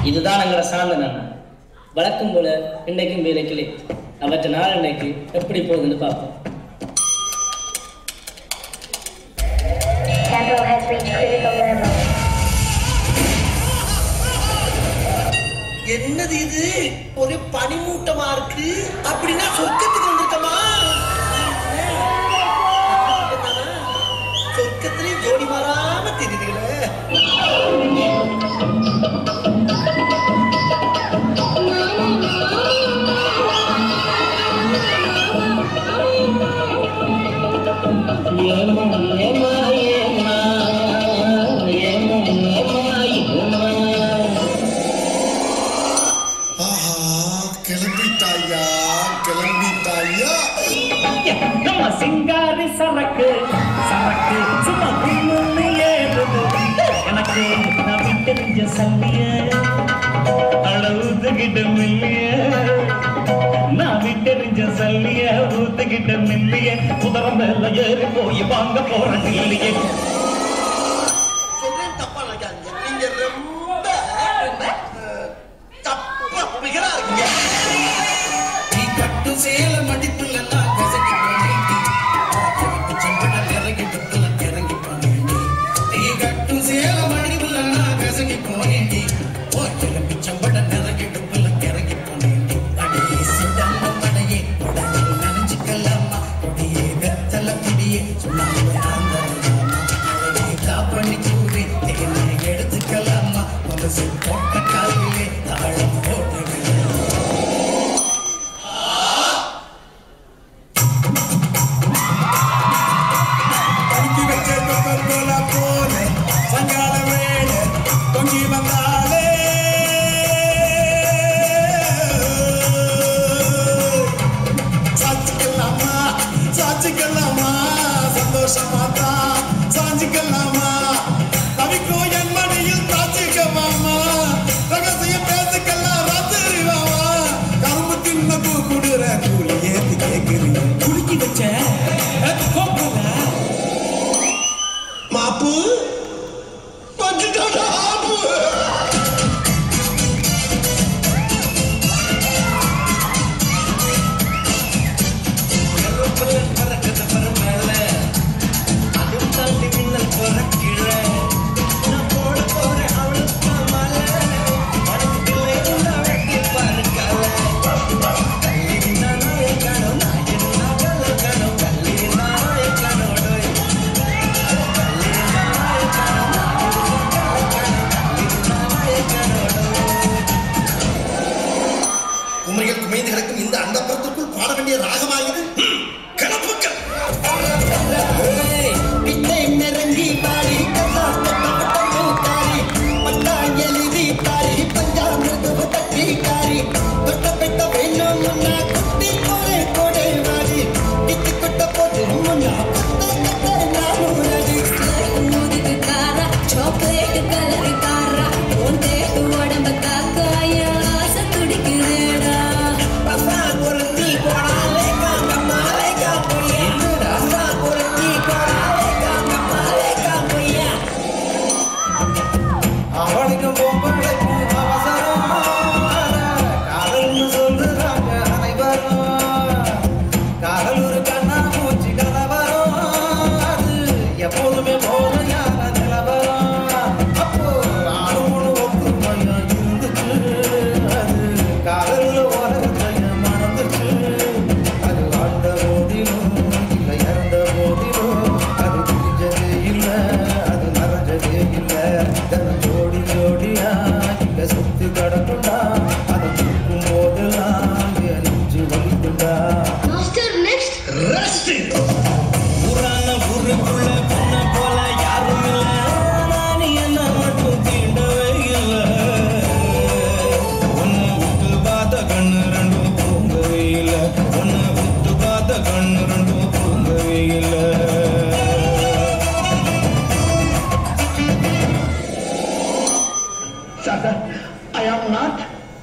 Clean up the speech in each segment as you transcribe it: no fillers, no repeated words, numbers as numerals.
இதுதான் எங்களோட சார்ந்த அண்ணா. வழக்கம் போல இன்னைக்கும் வேலைக்கிலே அவற்றை நாள் இன்னைக்கு எப்படி போகுதுன்னு பார்ப்போம். என்னது இது? ஒரு பனிமூட்டமா இருக்கு. அப்படின்னா சொர்க்கத்துக்கு வந்துட்டோமா? சொர்க்கத்திலேயே ஜோடி மாறாம தெரியுதுங்களே. சிங்காரி சரக்கு சரக்கு சும்மா ஏறுது எனக்கு நான் தெரிஞ்ச சல்லிய அளவுகிட்ட மில்லிய நான் விட்டெறிஞ்ச சல்லிய ஊத்துக்கிட்ட மில்லிய குதிரை மேல ஏறி போய் வாங்க போறேன் இல்லையே. நீங்க ரொம்ப தப்பா புரிகிறா இருக்கீங்க. நீ கட்டு சேல மடிப்புல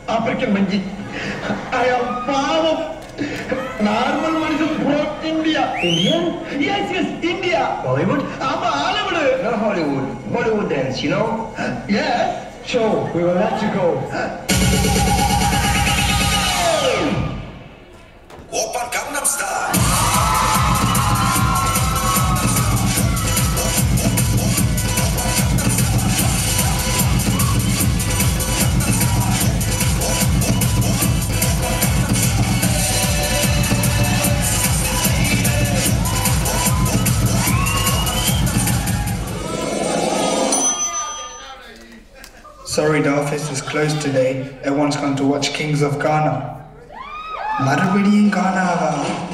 African Manji. I am power. Normal one is from India. India? Yes, yes, India. Bollywood? I'm Hollywood. Not Hollywood. Bollywood dance, you know? Yes. Show, we will let you go. Oppa Gangnam Style. Sorry, the office is closed today. Everyone's gone to watch Kings of Ghana. Marabadi in Ghana.